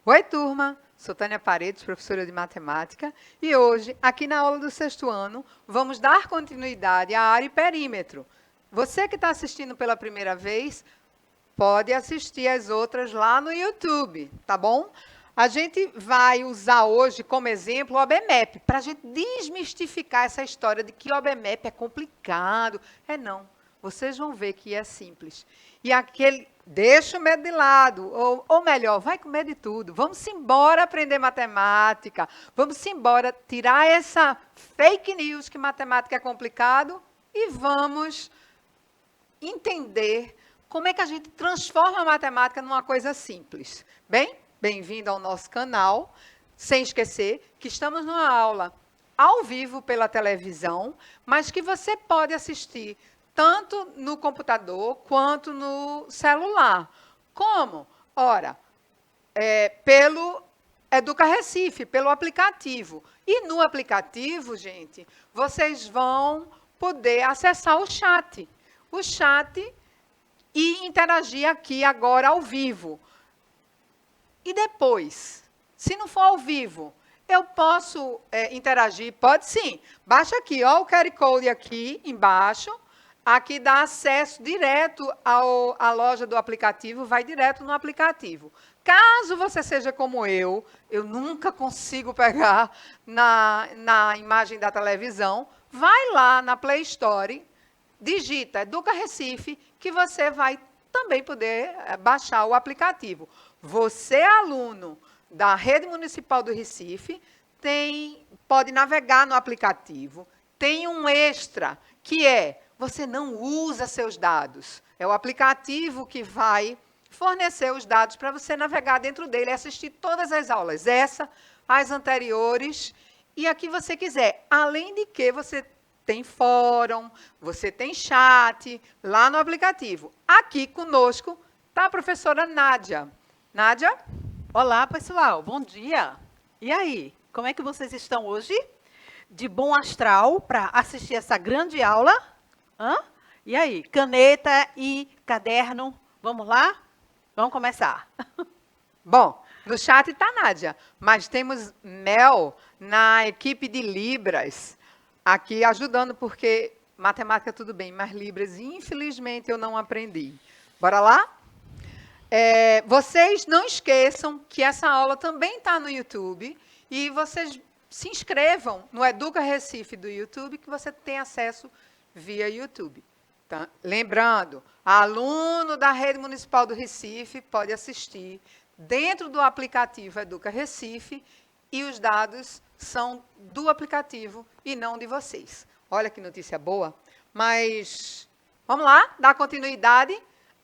Oi, turma! Sou Tânia Paredes, professora de matemática, e hoje, aqui na aula do sexto ano, vamos dar continuidade à área e perímetro. Você que está assistindo pela primeira vez, pode assistir as outras lá no YouTube, tá bom? A gente vai usar hoje como exemplo o OBMAP, para a gente desmistificar essa história de que o OBMAP é complicado. É não, vocês vão ver que é simples. E aquele, deixa o medo de lado, ou melhor, vai com medo de tudo. Vamos embora aprender matemática, vamos embora tirar essa fake news que matemática é complicado e vamos entender como é que a gente transforma a matemática numa coisa simples. Bem, bem-vindo ao nosso canal. Sem esquecer que estamos numa aula ao vivo pela televisão, mas que você pode assistir tanto no computador quanto no celular. Como? Ora, pelo Educa Recife, pelo aplicativo. E no aplicativo, gente, vocês vão poder acessar o chat. O chat e interagir aqui agora ao vivo. E depois, se não for ao vivo, eu posso interagir? Pode sim. Baixa aqui, ó, o QR Code aqui embaixo. Aqui dá acesso direto à loja do aplicativo, vai direto no aplicativo. Caso você seja como eu nunca consigo pegar na imagem da televisão, vai lá na Play Store, digita Educa Recife, que você vai também poder baixar o aplicativo. Você, aluno da Rede Municipal do Recife, pode navegar no aplicativo. Tem um extra, que você não usa seus dados. É o aplicativo que vai fornecer os dados para você navegar dentro dele e assistir todas as aulas, essa, as anteriores, e a que você quiser. Além de que você tem fórum, você tem chat lá no aplicativo. Aqui conosco está a professora Nádia. Nádia? Olá, pessoal. Bom dia. E aí, como é que vocês estão hoje? De bom astral para assistir essa grande aula? Hã? E aí, caneta e caderno? Vamos lá? Vamos começar. Bom, no chat está a Nádia, mas temos Mel na equipe de Libras aqui ajudando, porque matemática tudo bem, mas Libras, infelizmente, eu não aprendi. Bora lá? Vocês não esqueçam que essa aula também está no YouTube e vocês se inscrevam no Educa Recife do YouTube, que você tem acesso via YouTube. Tá? Lembrando, aluno da Rede Municipal do Recife pode assistir dentro do aplicativo Educa Recife e os dados são do aplicativo e não de vocês. Olha que notícia boa. Mas vamos lá, dar continuidade.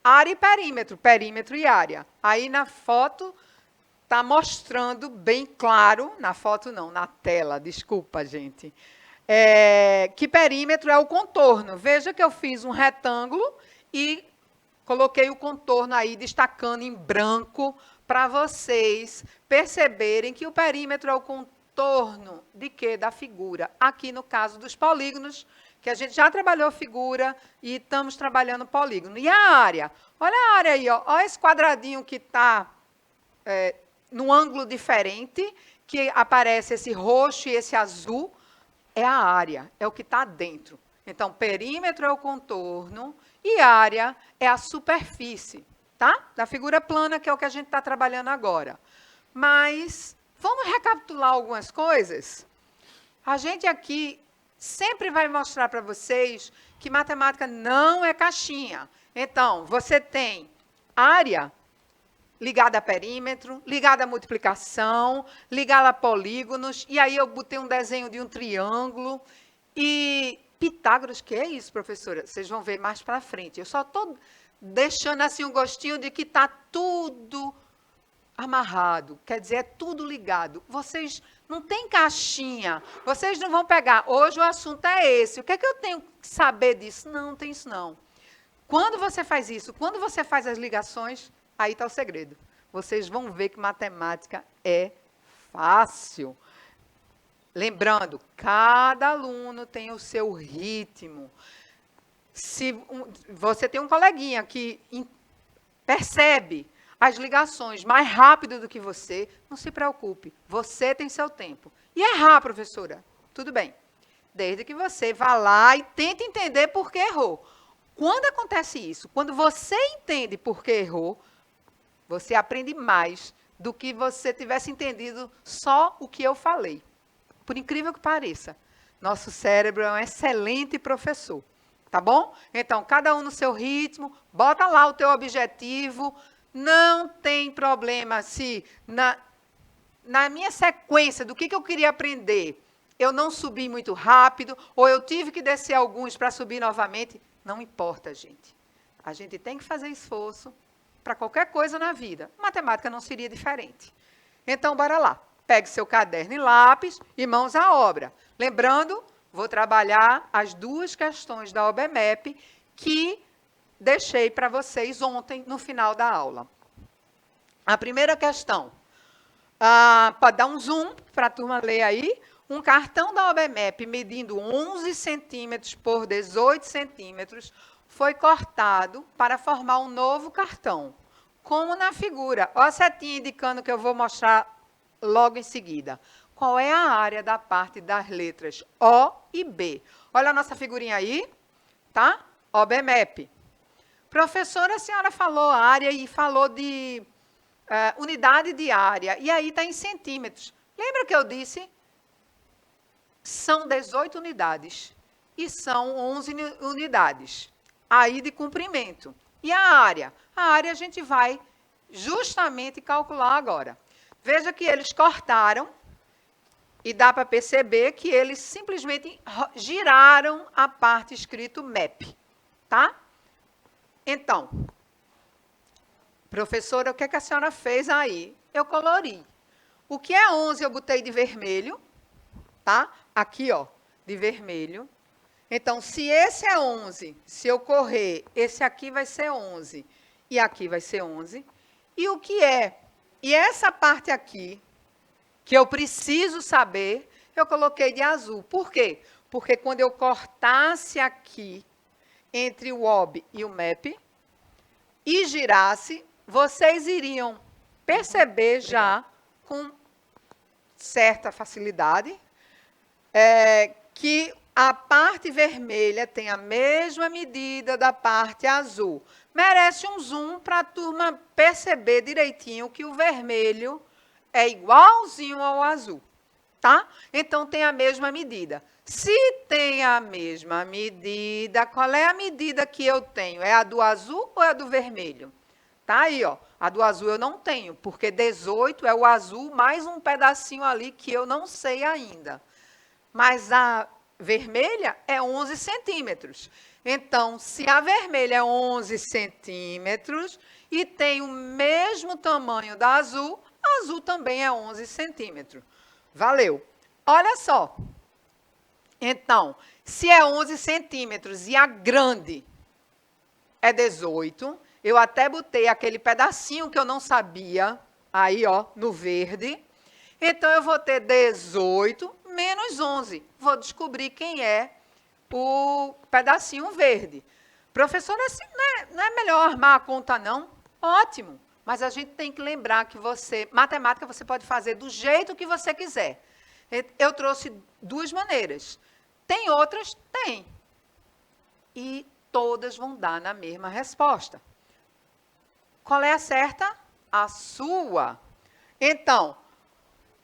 Área e perímetro, perímetro e área. Aí na foto está mostrando bem claro, na foto não, na tela, desculpa, gente, que perímetro é o contorno. Veja que eu fiz um retângulo e coloquei o contorno aí destacando em branco para vocês perceberem que o perímetro é o contorno de quê? Da figura. Aqui no caso dos polígonos, que a gente já trabalhou figura e estamos trabalhando polígono. E a área? Olha a área aí, ó. Olha esse quadradinho que está num ângulo diferente, que aparece esse roxo e esse azul, é a área, é o que está dentro. Então, perímetro é o contorno e área é a superfície, tá? Da figura plana, que é o que a gente está trabalhando agora. Mas, vamos recapitular algumas coisas? A gente aqui sempre vai mostrar para vocês que matemática não é caixinha. Então, você tem área ligada a perímetro, ligada a multiplicação, ligada a polígonos, e aí eu botei um desenho de um triângulo, e Pitágoras, que é isso, professora? Vocês vão ver mais para frente. Eu só estou deixando assim um gostinho de que está tudo amarrado, quer dizer, é tudo ligado. Vocês não têm caixinha, vocês não vão pegar, hoje o assunto é esse, o que é que eu tenho que saber disso? Não, não tem isso não. Quando você faz isso, quando você faz as ligações, aí está o segredo. Vocês vão ver que matemática é fácil. Lembrando, cada aluno tem o seu ritmo. Se você tem um coleguinha que percebe as ligações mais rápido do que você, não se preocupe, você tem seu tempo. E errar, professora, tudo bem. Desde que você vá lá e tente entender por que errou. Quando acontece isso, quando você entende por que errou, você aprende mais do que você tivesse entendido só o que eu falei. Por incrível que pareça, nosso cérebro é um excelente professor. Tá bom? Então, cada um no seu ritmo, bota lá o teu objetivo. Não tem problema se na minha sequência do que eu queria aprender, eu não subi muito rápido, ou eu tive que descer alguns para subir novamente. Não importa, gente. A gente tem que fazer esforço para qualquer coisa na vida. Matemática não seria diferente. Então, bora lá. Pegue seu caderno e lápis e mãos à obra. Lembrando, vou trabalhar as 2 questões da OBMEP que deixei para vocês ontem no final da aula. A primeira questão, pode dar um zoom para a turma ler aí. Um cartão da OBMEP medindo 11 centímetros por 18 centímetros foi cortado para formar um novo cartão. Como na figura. Olha a setinha indicando que eu vou mostrar logo em seguida. Qual é a área da parte das letras O e B? Olha a nossa figurinha aí, tá? OBMEP. Professora, a senhora falou área e falou de unidade de área. E aí está em centímetros. Lembra que eu disse? São 18 unidades. E são 11 unidades. Aí de comprimento. E a área? A área a gente vai justamente calcular agora. Veja que eles cortaram. E dá para perceber que eles simplesmente giraram a parte escrito MEP. Tá? Então, professora, o que a senhora fez aí? Eu colori. O que é 11 eu botei de vermelho, tá? Aqui, ó, de vermelho. Então, se esse é 11, se eu correr, esse aqui vai ser 11 e aqui vai ser 11. E o que é? E essa parte aqui, que eu preciso saber, eu coloquei de azul. Por quê? Porque quando eu cortasse aqui, entre o OB e o MEP, e girasse, vocês iriam perceber já, com certa facilidade, que a parte vermelha tem a mesma medida da parte azul. Merece um zoom para a turma perceber direitinho que o vermelho é igualzinho ao azul, tá? Então, tem a mesma medida. Se tem a mesma medida, qual é a medida que eu tenho? É a do azul ou é a do vermelho? Tá aí, ó. A do azul eu não tenho, porque 18 é o azul mais um pedacinho ali que eu não sei ainda. Mas a vermelha é 11 centímetros. Então, se a vermelha é 11 centímetros e tem o mesmo tamanho da azul, a azul também é 11 centímetros. Valeu. Olha só. Então, se é 11 centímetros e a grande é 18, eu até botei aquele pedacinho que eu não sabia, aí, ó, no verde. Então, eu vou ter 18 menos 11. Vou descobrir quem é o pedacinho verde. Professora, assim, não é melhor armar a conta, não? Ótimo. Mas a gente tem que lembrar que matemática você pode fazer do jeito que você quiser. Eu trouxe 2 maneiras. Tem outras? Tem. E todas vão dar na mesma resposta. Qual é a certa? A sua. Então,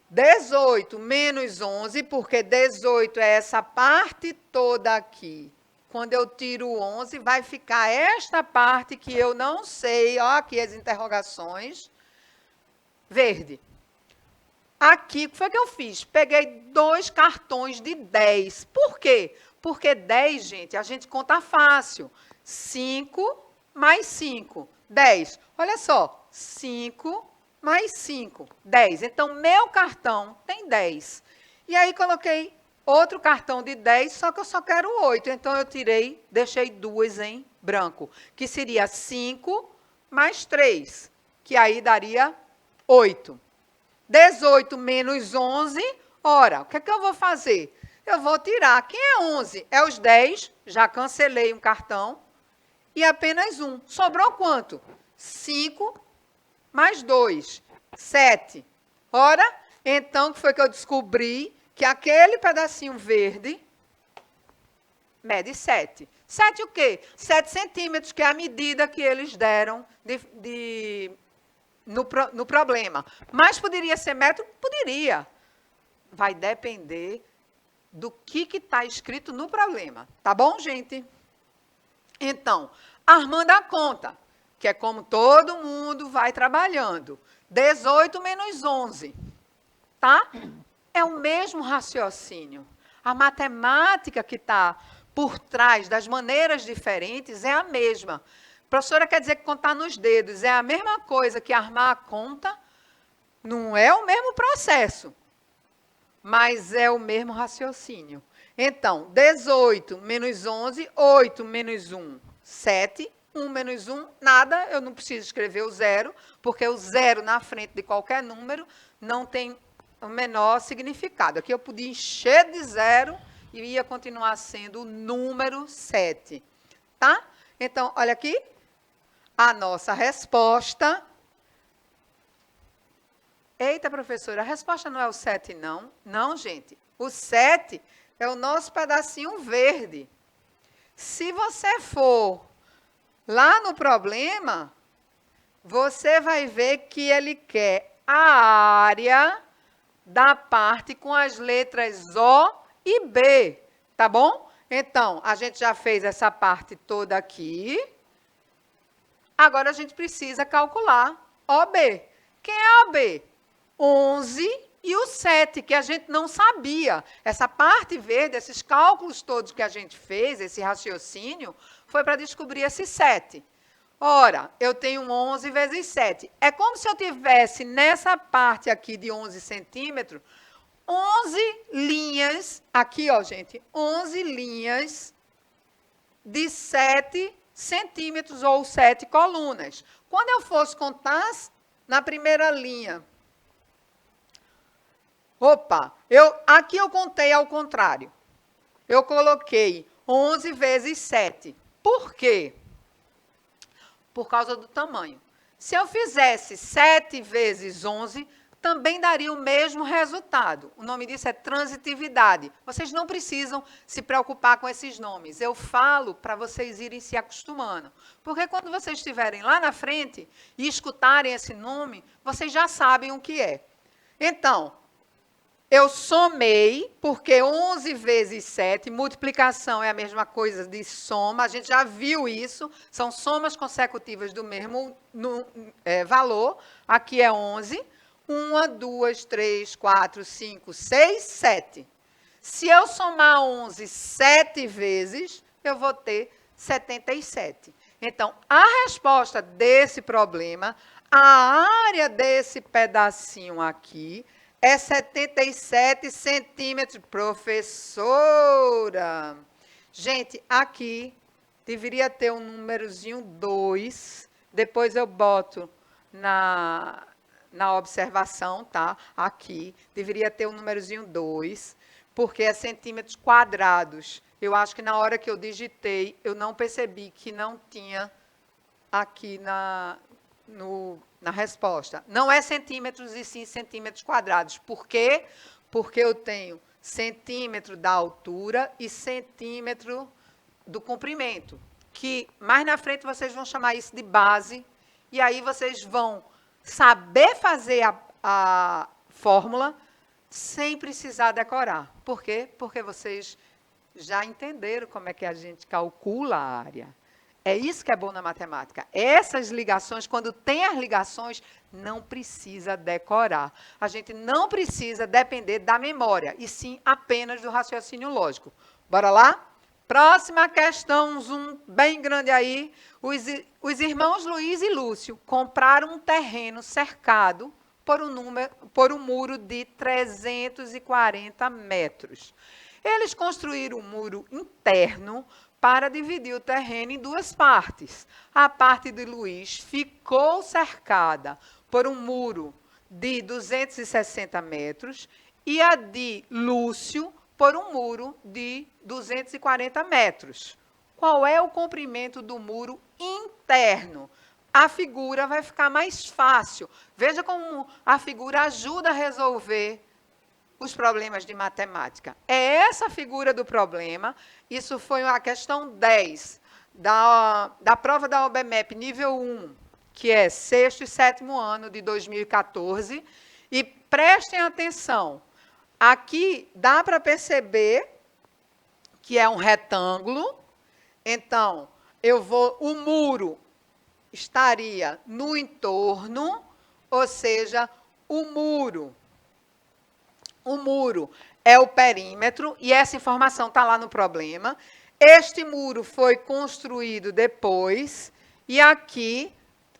18 menos 11, porque 18 é essa parte toda aqui. Quando eu tiro o 11, vai ficar esta parte que eu não sei. Ó, aqui as interrogações. Verde. Aqui, o que foi que eu fiz? Peguei 2 cartões de 10. Por quê? Porque 10, gente, a gente conta fácil. 5 mais 5, 10. Olha só, 5 mais 5, 10. Então, meu cartão tem 10. E aí, coloquei outro cartão de 10, só que eu só quero 8. Então, eu deixei 2 em branco, que seria 5 mais 3, que aí daria 8. 18 menos 11, ora, o que é que eu vou fazer? Eu vou tirar. Quem é 11? É os 10, já cancelei um cartão, e apenas 1. Sobrou quanto? 5 mais 2, 7. Ora, então, que foi que eu descobri que aquele pedacinho verde mede 7. 7 o quê? 7 centímetros, que é a medida que eles deram no problema. Mas poderia ser metro? Poderia. Vai depender do que está escrito no problema. Tá bom, gente? Então, armando a conta, que é como todo mundo vai trabalhando. 18 menos 11. Tá? É o mesmo raciocínio. A matemática que está por trás das maneiras diferentes é a mesma. A professora quer dizer que contar nos dedos é a mesma coisa que armar a conta? Não é o mesmo processo, mas é o mesmo raciocínio. Então, 18 menos 11, 8 menos 1, 7. 1 menos 1, nada, eu não preciso escrever o zero, porque o zero na frente de qualquer número não tem o menor significado. Aqui eu podia encher de zero e ia continuar sendo o número 7. Tá? Então, olha aqui. A nossa resposta. Eita, professora, a resposta não é o 7, não. Não, gente. O 7 é o nosso pedacinho verde. Se você for lá no problema, você vai ver que ele quer a área da parte com as letras O e B, tá bom? Então, a gente já fez essa parte toda aqui. Agora a gente precisa calcular OB. Quem é OB? 11 e o 7, que a gente não sabia. Essa parte verde, esses cálculos todos que a gente fez, esse raciocínio, foi para descobrir esse 7. Ora, eu tenho 11 vezes 7. É como se eu tivesse nessa parte aqui de 11 centímetros, 11 linhas, aqui, ó, gente, 11 linhas de 7 centímetros ou 7 colunas. Quando eu fosse contar na primeira linha, aqui eu contei ao contrário. Eu coloquei 11 vezes 7. Por quê? Por causa do tamanho. Se eu fizesse 7 vezes 11, também daria o mesmo resultado. O nome disso é transitividade. Vocês não precisam se preocupar com esses nomes. Eu falo para vocês irem se acostumando. Porque quando vocês estiverem lá na frente e escutarem esse nome, vocês já sabem o que é. Então, eu somei, porque 11 vezes 7, multiplicação é a mesma coisa de soma, a gente já viu isso, são somas consecutivas do mesmo valor, aqui é 11, 1, 2, 3, 4, 5, 6, 7. Se eu somar 11 7 vezes, eu vou ter 77. Então, a resposta desse problema, a área desse pedacinho aqui, é 77 centímetros. Professora! Gente, aqui deveria ter um númerozinho 2. Depois eu boto na observação, tá? Aqui. Deveria ter um númerozinho 2, porque é centímetros quadrados. Eu acho que na hora que eu digitei, eu não percebi que não tinha aqui na resposta. Não é centímetros e sim centímetros quadrados. Por quê? Porque eu tenho centímetro da altura e centímetro do comprimento, que mais na frente vocês vão chamar isso de base, e aí vocês vão saber fazer a fórmula sem precisar decorar. Por quê? Porque vocês já entenderam como é que a gente calcula a área. É isso que é bom na matemática. Essas ligações, quando tem as ligações, não precisa decorar. A gente não precisa depender da memória, e sim apenas do raciocínio lógico. Bora lá? Próxima questão, um zoom bem grande aí. Os irmãos Luiz e Lúcio compraram um terreno cercado por um muro de 340 metros. Eles construíram um muro interno para dividir o terreno em duas partes. A parte de Luiz ficou cercada por um muro de 260 metros e a de Lúcio por um muro de 240 metros. Qual é o comprimento do muro interno? a figura vai ficar mais fácil. Veja como a figura ajuda a resolver os problemas de matemática. É essa a figura do problema. Isso foi a questão 10 da prova da OBMEP nível 1, que é 6º e 7º ano de 2014. E prestem atenção. Aqui dá para perceber que é um retângulo. Então, o muro estaria no entorno, ou seja, o muro é o perímetro, e essa informação está lá no problema. Este muro foi construído depois, e aqui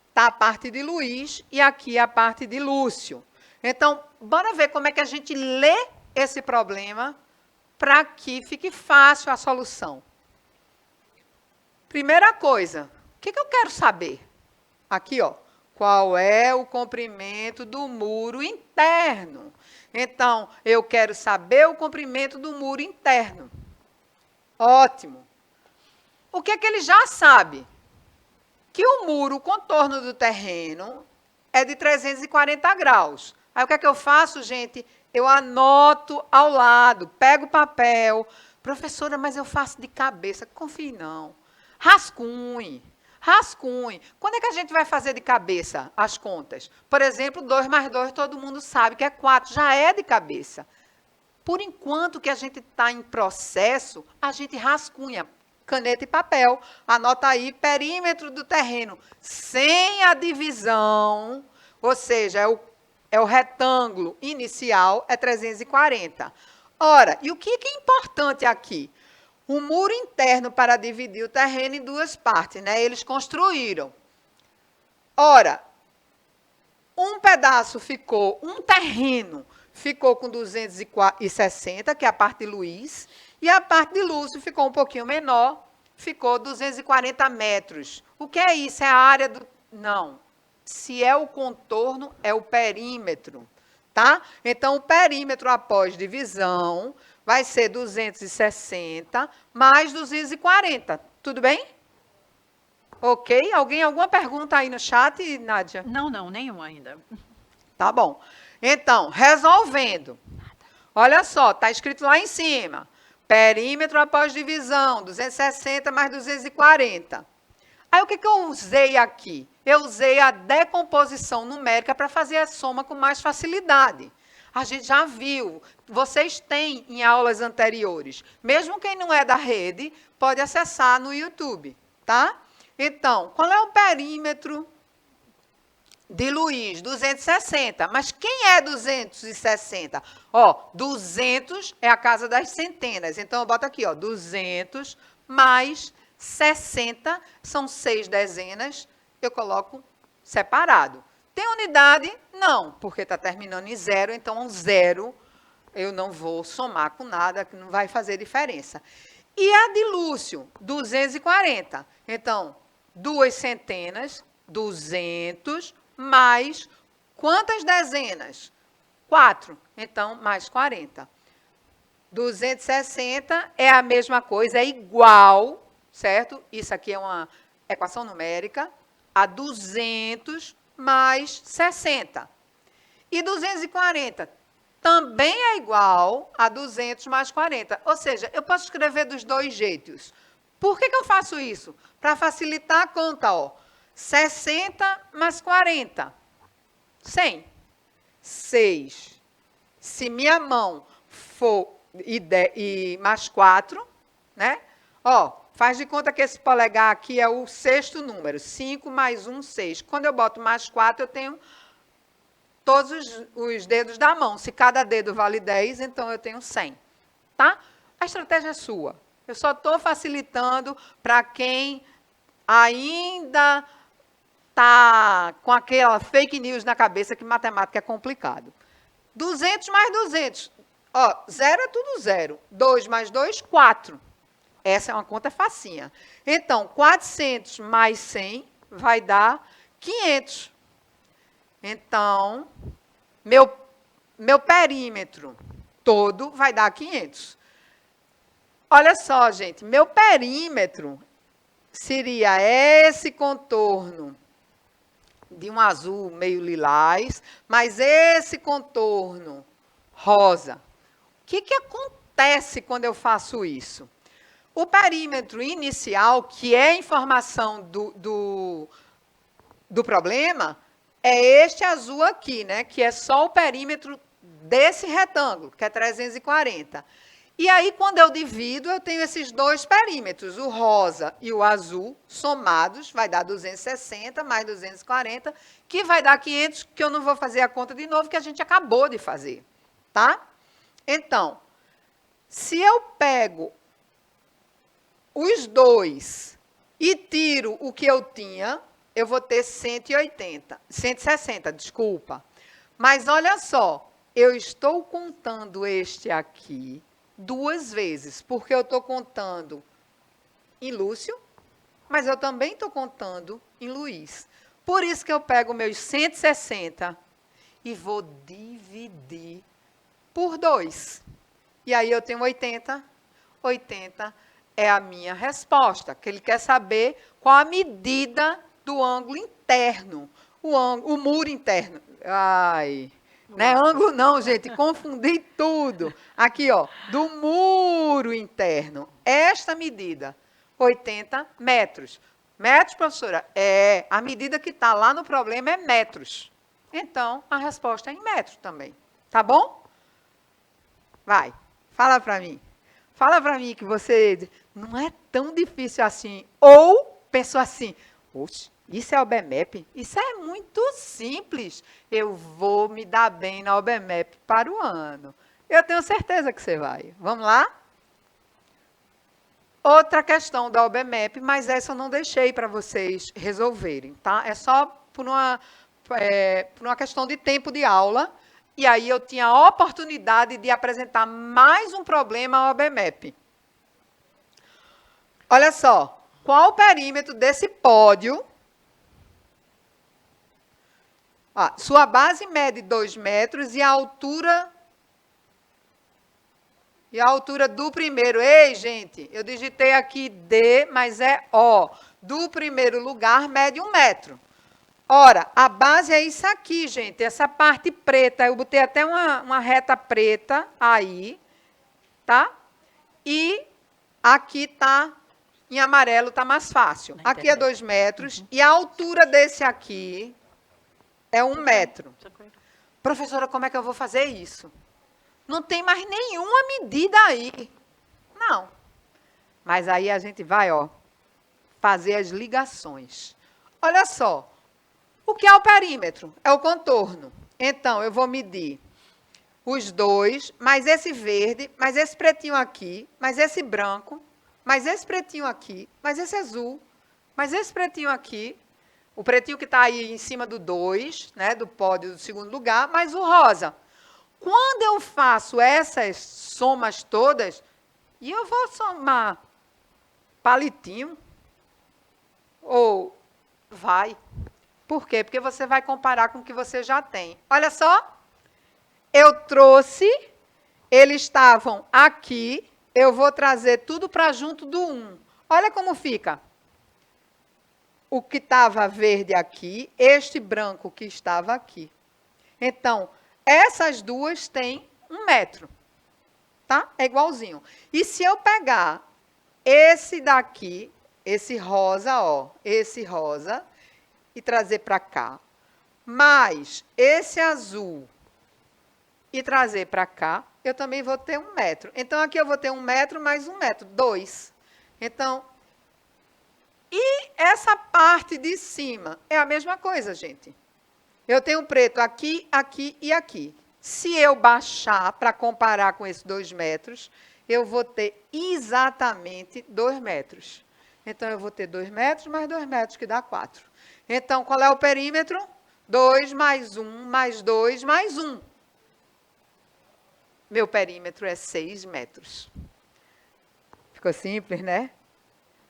está a parte de Luiz, e aqui a parte de Lúcio. Então, bora ver como é que a gente lê esse problema para que fique fácil a solução. Primeira coisa, o que eu quero saber? Aqui, ó, qual é o comprimento do muro interno? Então, eu quero saber o comprimento do muro interno. Ótimo. O que é que ele já sabe? Que o muro, o contorno do terreno, é de 340 graus. Aí, o que é que eu faço, gente? Eu anoto ao lado, pego o papel. Professora, mas eu faço de cabeça. Confie, não. Rascunhe. Quando é que a gente vai fazer de cabeça as contas? Por exemplo, 2 mais 2, todo mundo sabe que é 4, já é de cabeça. Por enquanto que a gente está em processo, a gente rascunha, caneta e papel. Anota aí, perímetro do terreno, sem a divisão, ou seja, é o retângulo inicial, é 340. Ora, e o que é importante aqui? O muro interno para dividir o terreno em 2 partes, né? Eles construíram. Ora, um terreno ficou com 260, que é a parte de Luiz, e a parte de Lúcio ficou um pouquinho menor, ficou 240 metros. O que é isso? É a área do... Não. Se é o contorno, é o perímetro, tá? Então, o perímetro após divisão vai ser 260 mais 240. Tudo bem? Ok? Alguma pergunta aí no chat, Nádia? Não, nenhuma ainda. Tá bom. Então, resolvendo. Olha só, está escrito lá em cima. Perímetro após divisão, 260 mais 240. Aí, o que eu usei aqui? Eu usei a decomposição numérica para fazer a soma com mais facilidade. A gente já viu, vocês têm em aulas anteriores. Mesmo quem não é da rede, pode acessar no YouTube, tá? Então, qual é o perímetro de Luiz? 260. Mas quem é 260? Ó, 200 é a casa das centenas. Então, eu boto aqui, ó, 200 mais 60, são 6 dezenas, eu coloco separado. Tem unidade? Não, porque está terminando em 0, então 0 eu não vou somar com nada, que não vai fazer diferença. E a de Lúcio? 240. Então, 2 centenas, 200, mais quantas dezenas? 4. Então, mais 40. 260 é a mesma coisa, é igual, certo? Isso aqui é uma equação numérica, a 200 mais 60. E 240 também é igual a 200 mais 40. Ou seja, eu posso escrever dos dois jeitos. Por que eu faço isso? Para facilitar a conta, ó. 60 mais 40. 100. 6. Se minha mão for e mais 4, né? Ó, faz de conta que esse polegar aqui é o 6º número. 5 mais 1, 6. Quando eu boto mais 4, eu tenho todos os dedos da mão. Se cada dedo vale 10, então eu tenho 100. Tá? A estratégia é sua. Eu só estou facilitando para quem ainda está com aquela fake news na cabeça que matemática é complicado. 200 mais 200. Ó, 0 é tudo 0. 2 mais 2, 4. Essa é uma conta facinha. Então, 400 mais 100 vai dar 500. Então, meu perímetro todo vai dar 500. Olha só, gente, meu perímetro seria esse contorno de um azul meio lilás, mas esse contorno rosa. O que acontece quando eu faço isso? O perímetro inicial, que é a informação do problema, é este azul aqui, né? Que é só o perímetro desse retângulo, que é 340. E aí, quando eu divido, eu tenho esses dois perímetros, o rosa e o azul, somados, vai dar 260 mais 240, que vai dar 500, que eu não vou fazer a conta de novo, que a gente acabou de fazer, tá? Então, se eu pego os dois e tiro o que eu tinha, eu vou ter 160, desculpa. Mas olha só, eu estou contando este aqui duas vezes, porque eu estou contando em Lúcio, mas eu também estou contando em Luiz. Por isso que eu pego meus 160 e vou dividir por 2. E aí eu tenho 80. 80 é a minha resposta, que ele quer saber qual a medida do ângulo interno, o muro interno. Ai, não é ângulo não, gente, confundi tudo. Aqui, ó, do muro interno. Esta medida, 80 metros. Metros, professora? É, a medida que está lá no problema é metros. Então, a resposta é em metros também. Tá bom? Vai, fala para mim. Fala para mim que você não é tão difícil assim. Ou pensou assim, oxe, isso é OBMAP? Isso é muito simples. Eu vou me dar bem na OBMAP para o ano. Eu tenho certeza que você vai. Vamos lá? Outra questão da OBMAP, mas essa eu não deixei para vocês resolverem, tá? É só por uma questão de tempo de aula. E aí eu tinha a oportunidade de apresentar mais um problema ao OBMAP. Olha só, qual o perímetro desse pódio? Sua base mede 2 metros e a altura do primeiro. Ei, gente, eu digitei aqui D, mas é O. Do primeiro lugar mede 1 metro. Ora, a base é isso aqui, gente, essa parte preta. Eu botei até uma reta preta aí, tá? E aqui está em amarelo, está mais fácil. Aqui é 2 metros e a altura desse aqui é 1 metro. Professora, como é que eu vou fazer isso? Não tem mais nenhuma medida aí. Não. Mas aí a gente vai, ó, fazer as ligações. Olha só. O que é o perímetro? É o contorno. Então, eu vou medir os dois, mais esse verde, mais esse pretinho aqui, mais esse branco, mais esse pretinho aqui, mais esse azul, mais esse pretinho aqui, o pretinho que está aí em cima do 2, né, do pódio do segundo lugar, mais o rosa. Quando eu faço essas somas todas, e eu vou somar palitinho, ou vai. Por quê? Porque você vai comparar com o que você já tem. Olha só, eu trouxe, eles estavam aqui, eu vou trazer tudo para junto do 1. Olha como fica. O que estava verde aqui, este branco que estava aqui. Então, essas duas têm 1 metro. Tá? É igualzinho. E se eu pegar esse daqui, esse rosa, ó, esse rosa, e trazer para cá, mais esse azul e trazer para cá, eu também vou ter 1 metro. Então, aqui eu vou ter 1 metro mais 1 metro, 2. Então, e essa parte de cima é a mesma coisa, gente. Eu tenho preto aqui, aqui e aqui. Se eu baixar para comparar com esses 2 metros, eu vou ter exatamente 2 metros. Então, eu vou ter 2 metros mais 2 metros, que dá 4. Então, qual é o perímetro? 2 mais 1 mais 2 mais 1. Meu perímetro é 6 metros. Ficou simples, né?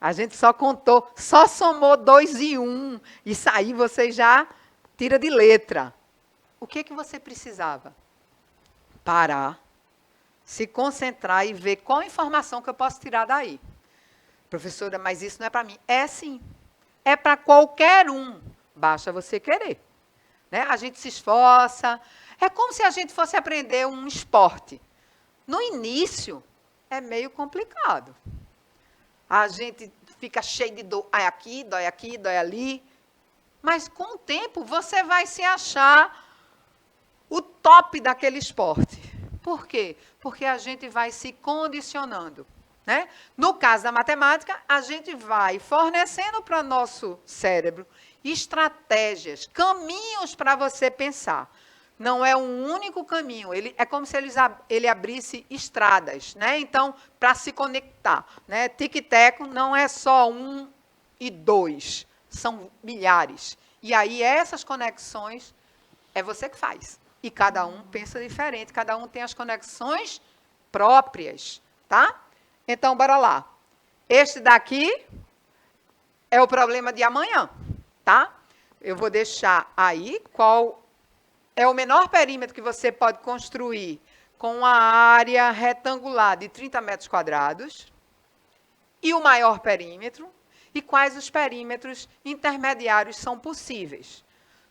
A gente só contou, só somou 2 e 1. Isso aí você já tira de letra. O que você precisava? Parar, se concentrar e ver qual informação que eu posso tirar daí. Professora, mas isso não é para mim. É sim. É para qualquer um. Basta você querer. Né? A gente se esforça. É como se a gente fosse aprender um esporte. No início, é meio complicado. A gente fica cheio de dor. Ai, aqui, dói ali. Mas, com o tempo, você vai se achar o top daquele esporte. Por quê? Porque a gente vai se condicionando. Né? No caso da matemática, a gente vai fornecendo para o nosso cérebro estratégias, caminhos para você pensar. Não é um único caminho, é como se ele abrisse estradas. Né? Então, para se conectar. Né? Tic-teco não é só 1 e 2, são milhares. E aí, essas conexões, é você que faz. E cada um pensa diferente, cada um tem as conexões próprias. Tá? Então, bora lá. Este daqui é o problema de amanhã, tá? Eu vou deixar aí qual é o menor perímetro que você pode construir com uma área retangular de 30 metros quadrados e o maior perímetro e quais os perímetros intermediários são possíveis.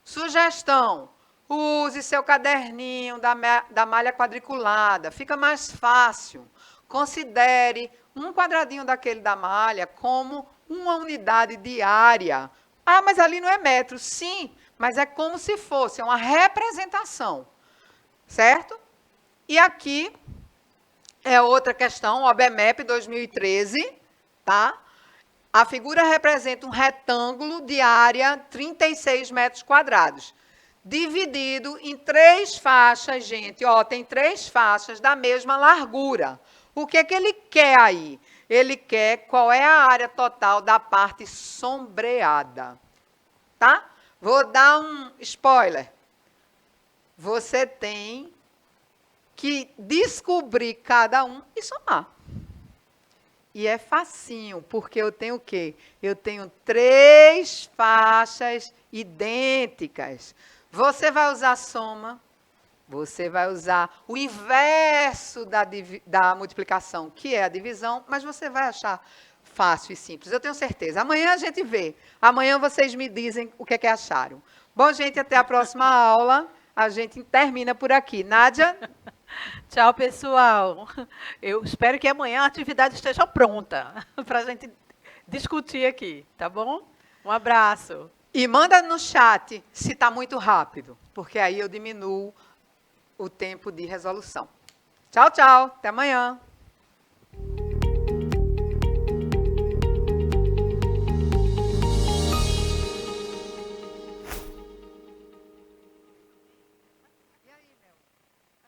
Sugestão, use seu caderninho da malha quadriculada, fica mais fácil. Considere um quadradinho daquele da malha como uma unidade de área. Ah, mas ali não é metro. Sim, mas é como se fosse uma representação. Certo? E aqui é outra questão, OBMEP 2013. Tá? A figura representa um retângulo de área 36 metros quadrados. Dividido em 3 faixas, gente. Ó, tem 3 faixas da mesma largura. O que é que ele quer aí? Ele quer qual é a área total da parte sombreada. Tá? Vou dar um spoiler. Você tem que descobrir cada um e somar. E é facinho, porque eu tenho o quê? Eu tenho 3 faixas idênticas. Você vai usar soma. Você vai usar o inverso da multiplicação, que é a divisão, mas você vai achar fácil e simples. Eu tenho certeza. Amanhã a gente vê. Amanhã vocês me dizem o que é que acharam. Bom, gente, até a próxima aula. A gente termina por aqui. Nádia? Tchau, pessoal. Eu espero que amanhã a atividade esteja pronta para a gente discutir aqui, tá bom? Um abraço. E manda no chat se está muito rápido, porque aí eu diminuo o tempo de resolução. Tchau, tchau. Até amanhã.